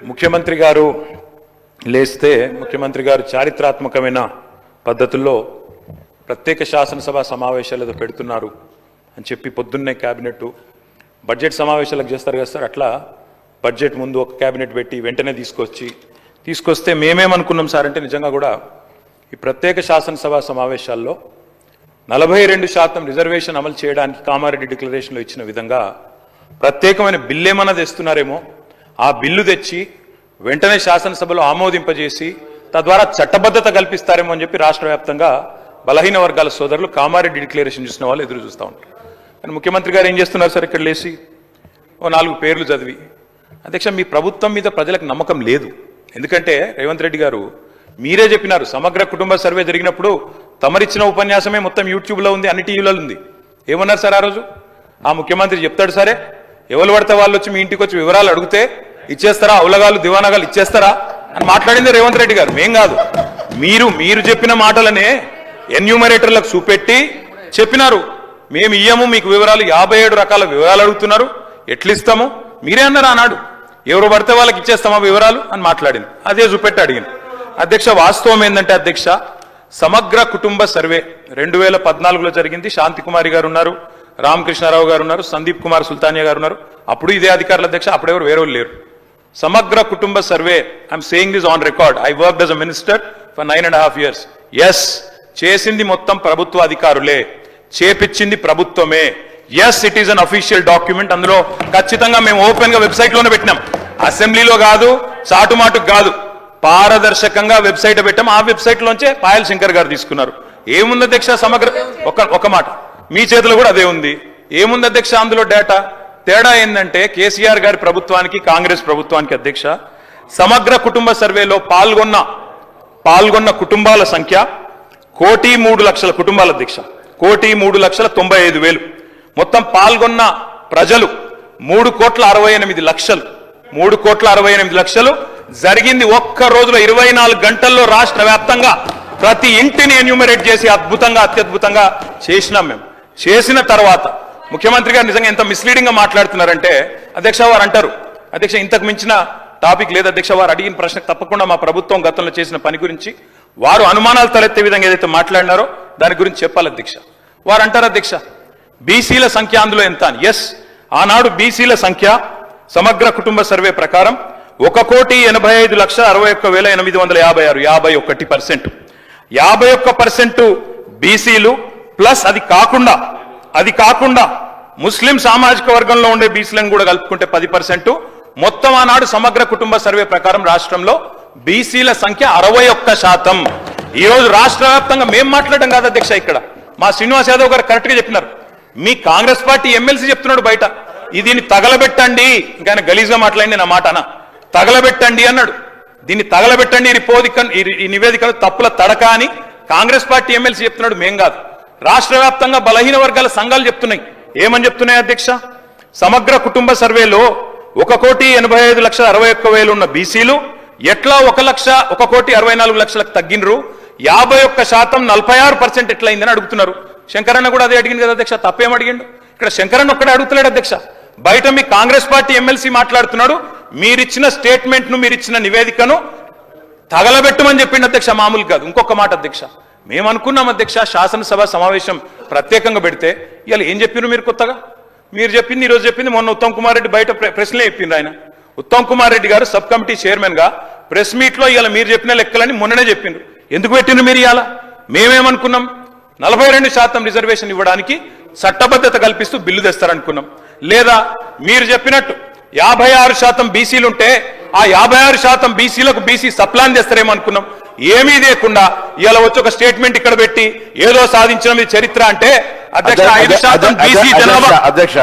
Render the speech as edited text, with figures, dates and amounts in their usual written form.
ముఖ్యమంత్రి గారు లేస్తే ముఖ్యమంత్రి గారు చారిత్రాత్మకమైన పద్ధతుల్లో ప్రత్యేక శాసనసభ సమావేశాలు పెడుతున్నారు అని చెప్పి పొద్దున్నే క్యాబినెట్ బడ్జెట్ సమావేశాలకు చేస్తారు కదా సార్, అట్లా బడ్జెట్ ముందు ఒక క్యాబినెట్ పెట్టి వెంటనే తీసుకొస్తే మేమేమనుకున్నాం సార్ అంటే నిజంగా కూడా ఈ ప్రత్యేక శాసనసభ సమావేశాల్లో 42% రిజర్వేషన్ అమలు చేయడానికి కామారెడ్డి డిక్లరేషన్లో ఇచ్చిన విధంగా ప్రత్యేకమైన బిల్లు ఏమన్నా తెస్తున్నారేమో, ఆ బిల్లు తెచ్చి వెంటనే శాసనసభలో ఆమోదింపజేసి తద్వారా చట్టబద్ధత కల్పిస్తారేమో అని చెప్పి రాష్ట్ర వ్యాప్తంగా బలహీన వర్గాల సోదరులు కామారెడ్డి డిక్లరేషన్ చూసిన వాళ్ళు ఎదురు చూస్తూ ఉంటారు. కానీ ముఖ్యమంత్రి గారు ఏం చేస్తున్నారు సార్, ఇక్కడ లేచి ఓ 4 పేర్లు చదివి, అధ్యక్ష మీ ప్రభుత్వం మీద ప్రజలకు నమ్మకం లేదు. ఎందుకంటే రేవంత్ రెడ్డి గారు మీరే చెప్పినారు, సమగ్ర కుటుంబ సర్వే జరిగినప్పుడు తమరిచ్చిన ఉపన్యాసమే మొత్తం యూట్యూబ్లో ఉంది, అన్ని టీవీలలో ఉంది. ఏమన్నారు సార్ ఆ రోజు? ఆ ముఖ్యమంత్రి చెప్తాడు సరే, ఎవరు పడితే వాళ్ళు వచ్చి మీ ఇంటికి వచ్చి వివరాలు అడిగితే ఇచ్చేస్తారా, అవులగాళ్ళు దివానాగాలు ఇచ్చేస్తారా అని మాట్లాడింది రేవంత్ రెడ్డి గారు, మేం కాదు. మీరు చెప్పిన మాటలనే ఎన్యూమరేటర్లకు చూపెట్టి చెప్పినారు, మేము ఇయ్యము మీకు వివరాలు, 57 రకాల వివరాలు అడుగుతున్నారు, ఎట్లిస్తాము మీరే అన్నారు ఆనాడు. ఎవరు పడితే వాళ్ళకి ఇచ్చేస్తామా వివరాలు అని మాట్లాడింది, అదే చూపెట్టి అడిగింది. అధ్యక్ష వాస్తవం ఏంటంటే అధ్యక్ష, సమగ్ర కుటుంబ సర్వే 2014లో జరిగింది. శాంతి కుమారి గారు ఉన్నారు, రామకృష్ణారావు గారు ఉన్నారు, సందీప్ కుమార్ సుల్తానియా గారు ఉన్నారు. అప్పుడు ఇదే అధికారుల అధ్యక్ష, అప్పుడెవరు వేరే వాళ్ళు లేరు. సమగ్ర కుటుంబ survey, I'm saying this on record, I worked as a minister for 9.5 years. Yes, చేసింది మొత్తం ప్రభుత్వ అధికారులే, చేపించింది ప్రభుత్వమే. Yes, it is an official document. అందులో ఖచ్చితంగా మేము ఓపెన్ గా వెబ్సైట్ లోనే పెట్టినాం, అసెంబ్లీలో కాదు, చాటుమాటుకు కాదు, పారదర్శకంగా వెబ్సైట్ పెట్టాం. ఆ వెబ్సైట్ లోంచే పాయల్ శంకర్ గారు తీసుకున్నారు. ఏముంది అధ్యక్ష సమగ్ర, ఒక మాట మీ చేతిలో కూడా అదే ఉంది. ఏముంది అధ్యక్ష అందులో డేటా? తేడా ఏంటంటే కేసీఆర్ గారి ప్రభుత్వానికి కాంగ్రెస్ ప్రభుత్వానికి అధ్యక్ష, సమగ్ర కుటుంబ సర్వేలో పాల్గొన్న కుటుంబాల సంఖ్య 1,03,00,000 కుటుంబాల అధ్యక్ష, 1,03,95,000. మొత్తం పాల్గొన్న ప్రజలు 3,68,00,000. 3,68,00,000 జరిగింది ఒక్క రోజులో 24 గంటల్లో రాష్ట్ర వ్యాప్తంగా ప్రతి ఇంటిని ఎన్యూమరేట్ చేసి అత్యద్భుతంగా చేసినాం. మేము చేసిన తర్వాత ముఖ్యమంత్రి గారు నిజంగా ఎంత మిస్లీడింగ్ గా మాట్లాడుతున్నారంటే అధ్యక్ష, వారు అంటారు అధ్యక్ష ఇంతకు మించిన టాపిక్ లేదు అధ్యక్ష, వారు అడిగిన ప్రశ్నకు తప్పకుండా మా ప్రభుత్వం గతంలో చేసిన పని గురించి వారు అనుమానాలు తలెత్తే విధంగా ఏదైతే మాట్లాడినారో దాని గురించి చెప్పాలి అధ్యక్ష. వారు అంటారు అధ్యక్ష బీసీల సంఖ్య అందులో ఎంత అని. ఎస్, ఆనాడు బీసీల సంఖ్య సమగ్ర కుటుంబ సర్వే ప్రకారం 1,85,61,856, 51%. 51% బీసీలు ప్లస్ అది కాకుండా ముస్లిం సామాజిక వర్గంలో ఉండే బీసీలను కూడా కలుపుకుంటే 10%. మొత్తం ఆనాడు సమగ్ర కుటుంబ సర్వే ప్రకారం రాష్ట్రంలో బీసీల సంఖ్య 61%. ఈ రోజు రాష్ట్ర వ్యాప్తంగా మేము మాట్లాడడం కాదు అధ్యక్ష, ఇక్కడ మా శ్రీనివాస్ యాదవ్ గారు కరెక్ట్ గా చెప్పినారు. మీ కాంగ్రెస్ పార్టీ ఎమ్మెల్సీ చెప్తున్నాడు బయట, దీన్ని తగలబెట్టండి, ఇంకా గలీజ్గా మాట్లాడి నా మాట అన్న, తగలబెట్టండి అన్నాడు. దీన్ని తగలబెట్టండి, ఈ నివేదికను తప్పుల తడక అని కాంగ్రెస్ పార్టీ ఎమ్మెల్సీ చెప్తున్నాడు, మేం కాదు. రాష్ట్ర వ్యాప్తంగా బలహీన వర్గాల సంఘాలు చెప్తున్నాయి. ఏమని చెప్తున్నాయి అధ్యక్ష? సమగ్ర కుటుంబ సర్వేలో 1,85,61,000 ఉన్న బీసీలు ఎట్లా 1,64,00,000 తగ్గినరు, 51% 46% ఎట్లయిందని అడుగుతున్నారు. శంకరన్న కూడా అదే అడిగింది కదా అధ్యక్ష, తప్పేం అడిగిండు? ఇక్కడ శంకరన్న ఒక్కడే అడుగుతున్నాడు అధ్యక్ష, బయట మీ కాంగ్రెస్ పార్టీ ఎమ్మెల్సీ మాట్లాడుతున్నాడు, మీరిచ్చిన స్టేట్మెంట్ను మీరిచ్చిన నివేదికను తగలబెట్టమని చెప్పిండు అధ్యక్ష, మామూలు కాదు. ఇంకొక మాట అధ్యక్ష, మేము అనుకున్నాం అధ్యక్ష శాసనసభ సమావేశం ప్రత్యేకంగా పెడితే ఇవాళ ఏం చెప్పినారు మీరు కొత్తగా? మీరు చెప్పింది ఈరోజు చెప్పింది మొన్న ఉత్తమ్ కుమార్ రెడ్డి బయట ప్రశ్నలే చెప్పింది. ఆయన ఉత్తమ్ కుమార్ రెడ్డి గారు సబ్ కమిటీ చైర్మన్ గా ప్రెస్ మీట్ లో ఇవాళ మీరు చెప్పిన లెక్కలని మొన్ననే చెప్పిండ్రు. ఎందుకు పెట్టిండ్రు మీరు ఇవాళ? మేమేమనుకున్నాం, 42% రిజర్వేషన్ ఇవ్వడానికి చట్టబద్ధత కల్పిస్తూ బిల్లు తెస్తారనుకున్నాం. లేదా మీరు చెప్పినట్టు 56% బీసీలుంటే ఆ 56% బీసీలకు బీసీ సప్లాన్ చేస్తారేమో అనుకున్నాం. ఏమీ లేకుండా ఇలా వచ్చి ఒక స్టేట్మెంట్ ఇక్కడ పెట్టి ఏదో సాధించిన చరిత్ర అంటే అధ్యక్ష 5% బీసీ జనాభా. అధ్యక్ష